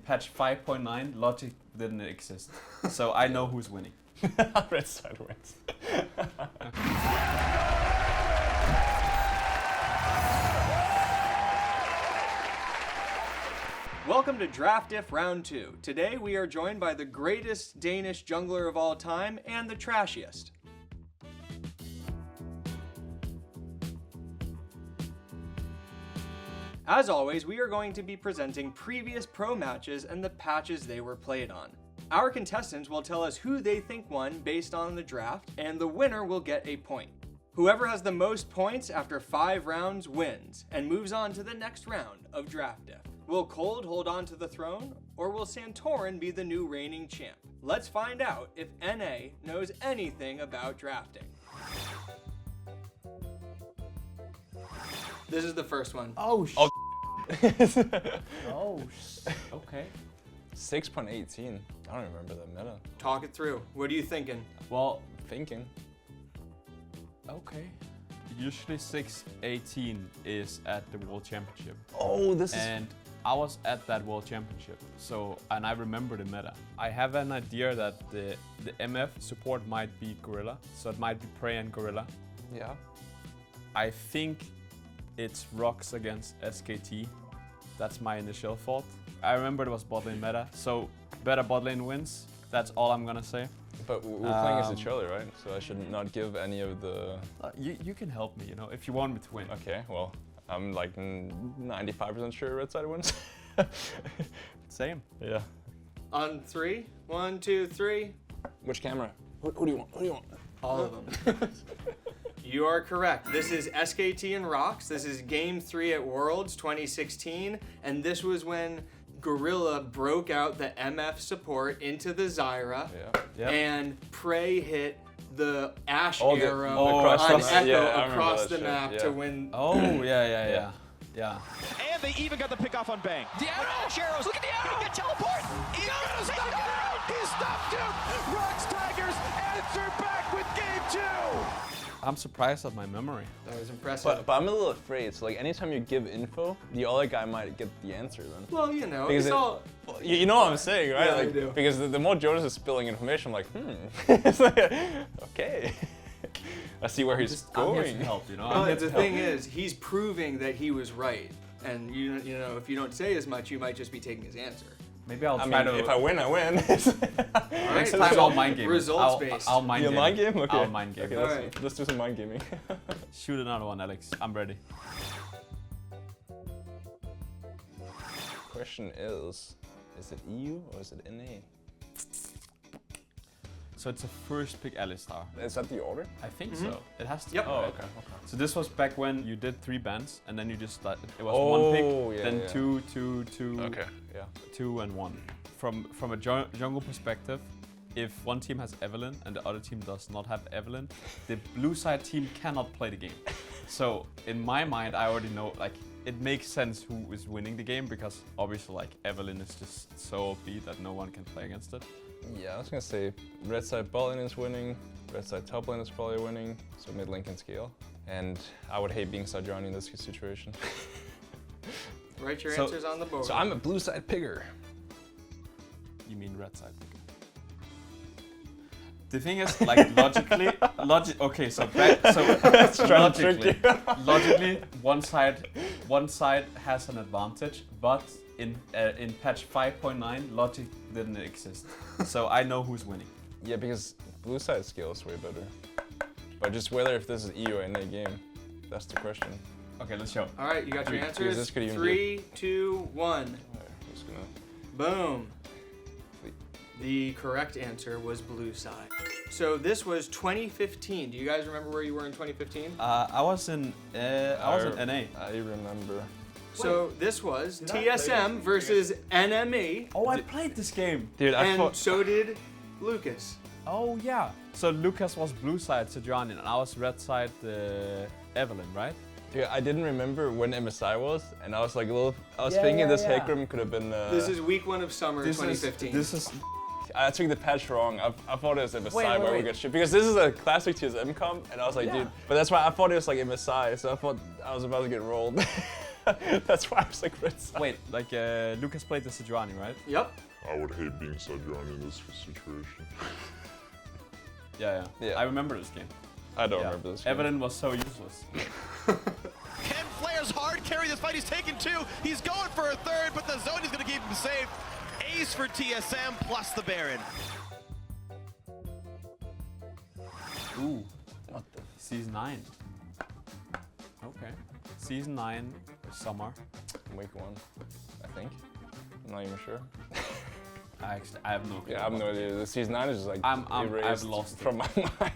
patch 5.9, logic didn't exist. So I know who's winning. Red side wins. Welcome to Draft Diff Round 2. Today we are joined by the greatest Danish jungler of all time and the trashiest. As always, we are going to be presenting previous pro matches and the patches they were played on. Our contestants will tell us who they think won based on the draft, and the winner will get a point. Whoever has the most points after 5 rounds wins, and moves on to the next round of Draft Diff. Will Kold hold on to the throne, or will Santorin be the new reigning champ? Let's find out if NA knows anything about drafting. This is the first one. Oh, Oh, oh, okay. 6.18. I don't remember the meta. Talk it through. What are you thinking? Well, Thinking. okay. Usually 6.18 is at the World Championship. Oh, this And I was at that World Championship, and I remember the meta. I have an idea that the MF support might be Gorilla, so it might be Prey and Gorilla. Yeah. I think it's Rocks against SKT. That's my initial thought. I remember it was bot lane meta, so better bot lane wins. That's all I'm gonna say. But we're playing as a Charlie, right? So I should not give any of the... You can help me, if you want me to win. Okay, well, I'm like 95% sure red side wins. Same. Yeah. On 3, 1, 2, 3. Which camera? Who do you want? Who do you want? All of them. You are correct. This is SKT and Rocks. This is Game 3 at Worlds 2016. And this was when Gorilla broke out the MF support into the Zyra. Yeah. Yep. And Prey hit the Ash Oh, arrow across on the- Echo yeah, I remember across that the shit, map yeah. to win. Oh, yeah. And they even got the pick off on Bang. The arrows, look at the arrow! He can teleport! He's gonna stop it! He stopped him! Rocks Tigers answer back with game 2! I'm surprised at my memory. That was impressive. But I'm a little afraid. So like anytime you give info, the other guy might get the answer then. Well, Because it's all... You know what I'm saying, right? Yeah, I like, do. Because the more Jonas is spilling information, I'm like, It's like, okay. I see where he's I'm here going. to help, Well, the thing is, he's proving that he was right. And you know, if you don't say as much, you might just be taking his answer. Maybe I'll I try mean, to. if I win, I win. All right, Next time I'll mind game. results based. I'll mind You game. mind game? Okay. I'll mind game. Okay, Alright. let's do some mind gaming. Shoot another one, Alex. I'm ready. Question is it EU or is it NA? So it's a first pick Alistar. Is that the order? I think so. It has to. Yep. Oh, right? okay. So this was back when you did 3 bans, and then you just started. It was Oh, one pick, yeah, then yeah. 2, 2, 2, Okay, yeah. 2, and 1. From a jungle perspective, if one team has Evelyn and the other team does not have Evelyn, the blue side team cannot play the game. So in my mind, I already know, like, it makes sense who is winning the game, because obviously, like, Evelyn is just so OP that no one can play against it. Yeah, I was gonna say red side bot lane is winning, red side top lane is probably winning, so mid lane can scale. And I would hate being Sajani in this situation. Write your So- answers on the board. So I'm a blue side picker. You mean red side picker? The thing is, like, logically, okay, so logically, one side has an advantage, but in patch 5.9, logic didn't exist. So I know who's winning. Yeah, because blue side scale is way better. But just whether if this is EU or NA game, that's the question. Okay, let's show. All right, you got your Because answers. this could even 3, 2, 1. Alright, I'm just gonna... Boom. The correct answer was blue side. So this was 2015. Do you guys remember where you were in 2015? I was in NA. I remember. So this was Did I play TSM this? versus NME, Oh, I played this game. Dude, I and thought... so did Lucas. Oh yeah. So Lucas was blue side Sajani, and I was red side Evelyn, right? Dude, I didn't remember when MSI was, and I was like a little... I was Yeah, thinking yeah, this yeah. Hecarim could have been... This is week 1 of summer 2015. This is I took the patch wrong. I thought it was MSI Wait, where we wait. got shit. Because this is a classic TSM comp, and I was like, Yeah. dude. But that's why I thought it was like MSI, so I thought I was about to get rolled. That's why I was like red side. Wait, like Lucas played the Sejuani, right? Yep. I would hate being Sojourn in this situation. Yeah. Yeah. I remember this game. I don't remember this game. Evelyn was so useless. Ken Flair's hard carry this fight. He's taken 2. He's going for a 3rd, but the zone is going to keep him safe. Ace for TSM plus the Baron. Ooh. What the? Season 9. Okay. Season 9, summer. Week 1, I think. I'm not even sure. I have no clue. Yeah, I have no idea. The season 9 is just like I've erased lost it. from my mind.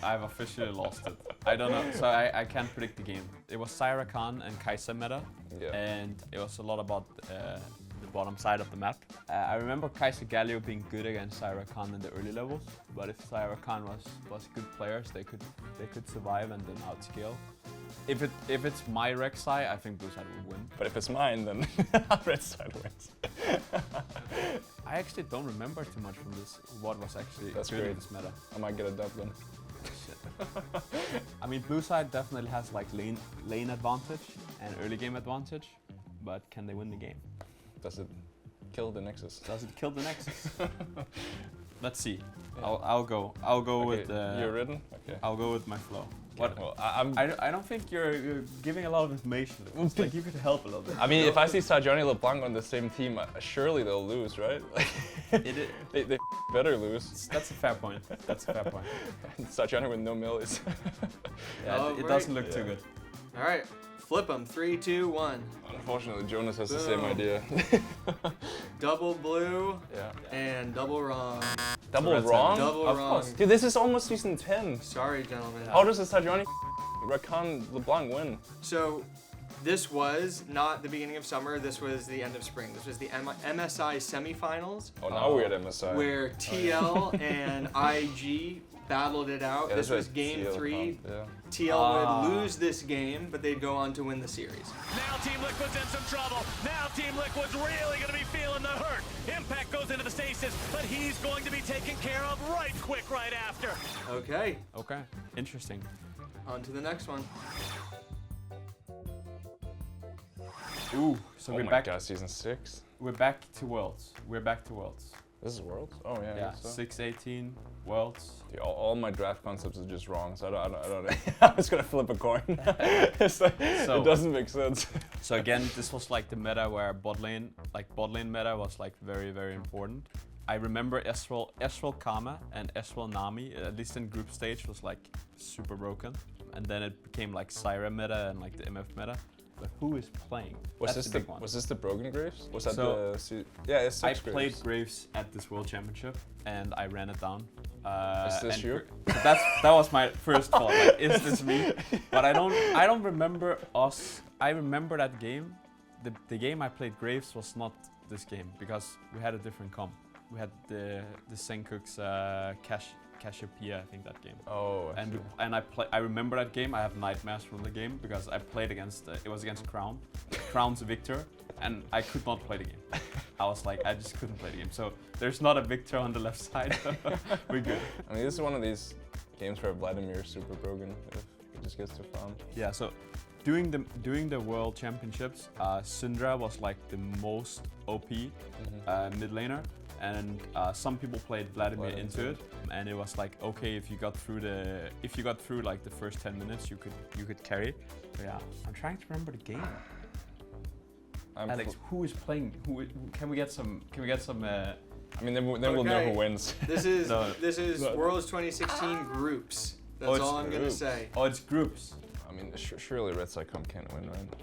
I've officially lost it. I don't know, so I can't predict the game. It was Syra Khan and Kai'Sa meta, and it was a lot about the bottom side of the map. I remember Kai'Sa Galio being good against Syra Khan in the early levels, but if Syra Khan was good players, they could survive and then outscale. If it's my Rek'Sai, I think Blue Side would win. But if it's mine, then red side wins. I actually don't remember too much from this. What was actually That's good in great. this meta? I might get a dub then. I mean, Blue Side definitely has like lane advantage and early game advantage, but can they win the game? Does it kill the Nexus? Does it kill the Nexus? Let's see. I'll go Okay, with you're ridden? Okay. I'll go with my flow. What? Well, I don't think you're giving a lot of information. It's like you could help a little bit. I mean, if I see Sajani LeBlanc on the same team, surely they'll lose, right? Like, they better lose. That's a fair point. That's a fair point. Sajani with no millis. Yeah, it doesn't look too good. All right. Flip them. 3, 2, 1. Unfortunately, Jonas has the Boom. same idea. Double blue Yeah. and double wrong. Double Red side. wrong? Double Of wrong. course. Dude, this is almost season 10. Sorry, gentlemen. How does the Sajani Rakan LeBlanc win? So, this was not the beginning of summer. This was the end of spring. This was the MSI semifinals, Oh, now we're at MSI. where TL and IG battled it out. Yeah, this that's was right, game TL 3. comp, yeah. TL would lose this game, but they'd go on to win the series. Now Team Liquid's in some trouble. Now Team Liquid's really going to be feeling the hurt. Impact goes into the stasis, but he's going to be taken care of right quick right after. Okay, Okay, interesting. on to the next one. Ooh, so Oh we're my back. god, season 6? We're back to Worlds. We're back to Worlds. This is Worlds? Oh yeah. Yeah, so. 6-18 Worlds. Dude, all my draft concepts are just wrong, so I don't I'm just gonna flip a coin. It's like, So- it doesn't make sense. So again, this was like the meta where bot lane meta was like very, very important. I remember Ezreal Karma and Ezreal Nami, at least in group stage, was like super broken. And then it became like Syra meta and like the MF meta. But who is playing? Was That's this the big one. was this the Broken Graves? Was that So, yeah, it's 6 I Graves. played Graves at this World Championship and I ran it down. Is this and you? That was my first thought. Like, is this me? But I don't remember us. I remember that game. The game I played Graves was not this game because we had a different comp. We had the Senkuk's Cassiopeia, I think that game. Oh, I see. And I remember that game. I have nightmares from the game because I played against it was against Crown, Crown's Victor, and I could not play the game. I was like, I just couldn't play the game. So there's not a Victor on the left side. We're good. I mean, this is one of these games where Vladimir is super broken if he just gets to farm. Yeah. So during the World Championships, Syndra was like the most OP mid laner. And some people played Vladimir into it, and it was like, okay, if you got through like the first 10 minutes, you could carry. So yeah, I'm trying to remember the game. Alex, who is playing? Can we get some? I mean, then we'll know who wins. This is No. this is Worlds 2016 groups. That's it's all I'm gonna groups. say. Oh, it's groups. I mean, surely Red Side Comp can't win, right?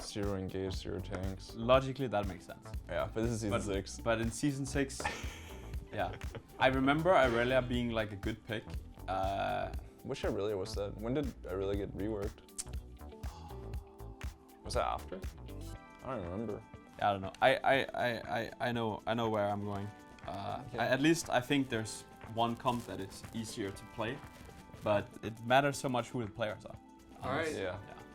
0 engage, 0 tanks. Logically, that makes sense. Yeah, but this is season 6. But in season 6, yeah, I remember Irelia being like a good pick. Which Irelia was that? When did Irelia get reworked? Was that after? I don't remember. I don't know. I know where I'm going. At least I think there's one comp that is easier to play, but it matters so much who the players are. All right. Yeah.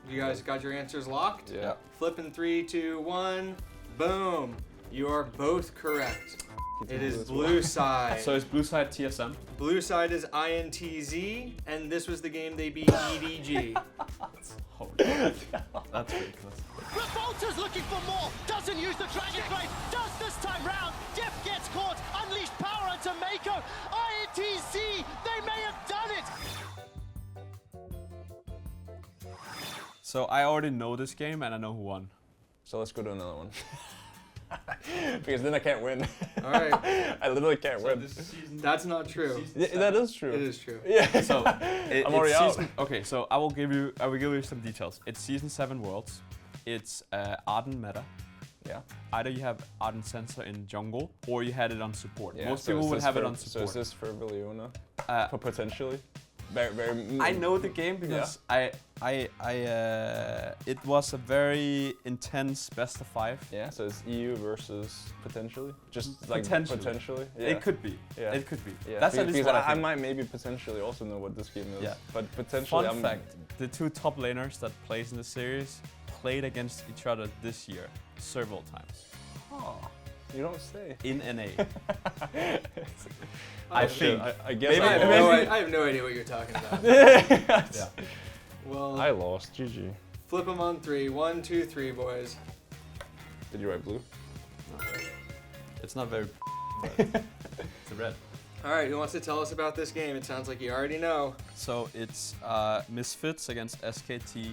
You guys got your answers locked? Yeah. Flipping 3, 2, 1. Boom. You are both correct. It is blue side. So it's blue side TSM. Blue side is INTZ, and this was the game they beat EDG. Holy that's ridiculous. Revolta's looking for more, doesn't use the Dragon Blade, does this time round. Diff gets caught, unleashed power onto Mako. INTZ, they may have done it. So I already know this game and I know who won. So let's go to another one. Because then I can't win. All right. I literally can't win. That's not true. Yeah, that is true. It is true. Yeah. So I'm already out. Okay, so I will give you some details. It's season 7 Worlds. It's Arden meta. Yeah. Either you have Arden Sensor in jungle or you had it on support. Yeah, Most so people is would this have it for- on support. So is this for Viliona? Uh, Potentially? Very. I know the game because it was a very intense best of 5. Yeah, so it's EU versus potentially? Just like potentially? Yeah. It could be. Yeah. It could be. Yeah. That's at least because what I I think. might maybe potentially also know what this game is. Yeah. But potentially Fun fact, the 2 top laners that plays in the series played against each other this year several times. Oh, you don't say. In NA. I think. I guess Maybe- I have no idea what you're talking about. Yeah. Well, I lost. GG. flip them on 3. 1, 2, 3, boys. Did you write blue? It's not very but it's a red. All right, who wants to tell us about this game? It sounds like you already know. So it's Misfits against SKT.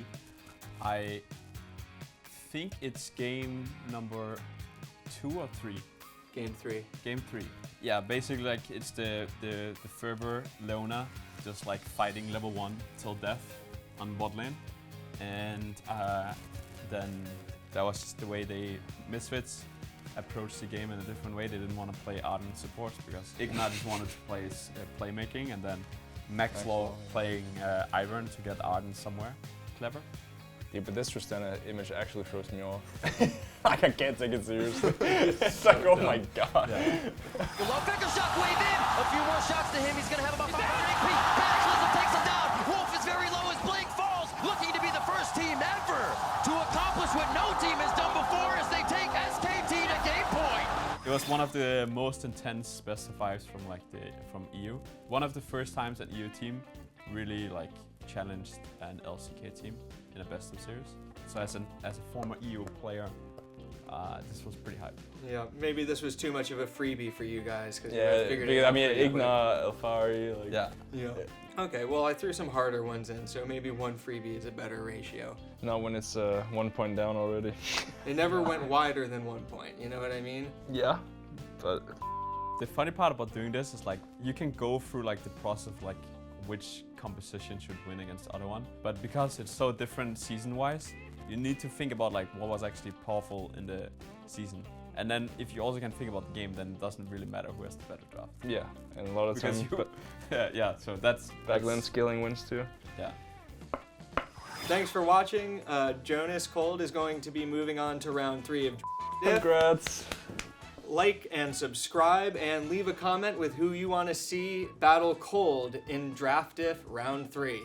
I think it's game number 2 or 3. Game 3. Game 3. Yeah, basically like it's the Fervor Leona just like fighting level 1 till death on bot lane. And then that was just the way Misfits approached the game in a different way. They didn't want to play Arden support because Igna just wanted to play playmaking, and then Maxlaw playing Ivern to get Arden somewhere. Clever. Yeah, but this Tristana image actually throws me off. Like I can't take it seriously. It's like, oh my god. The low picker shot wave in. A few more shots to him. He's going to have about 500 HP. Cataclysm takes him down. Wolf is very low as Blink falls. Looking to be the first team ever to accomplish what no team has done before as they take SKT to game point. It was one of the most intense best of 5s from EU. One of the first times an EU team really like challenged an LCK team in a best of series. So as a former EU player, this was pretty hype. Yeah, maybe this was too much of a freebie for you guys because you Yeah, figured it because out. I mean pretty quick. Igna, Alfari, like Yeah. Okay, well I threw some harder ones in, so maybe 1 freebie is a better ratio. not when it's 1 point down already. It never went wider than 1 point, you know what I mean? Yeah, but The funny part about doing this is like you can go through like the process of like which composition should win against the other one, but because it's so different season-wise, you need to think about like what was actually powerful in the season. And then if you also can think about the game, then it doesn't really matter who has the better draft. yeah, and a lot of Because times yeah, so that's backline skilling wins too. Yeah. Thanks for watching. Jonas Kold is going to be moving on to round 3 of Diff. Congrats. Like and subscribe and leave a comment with who you want to see battle Kold in Draft Diff round 3.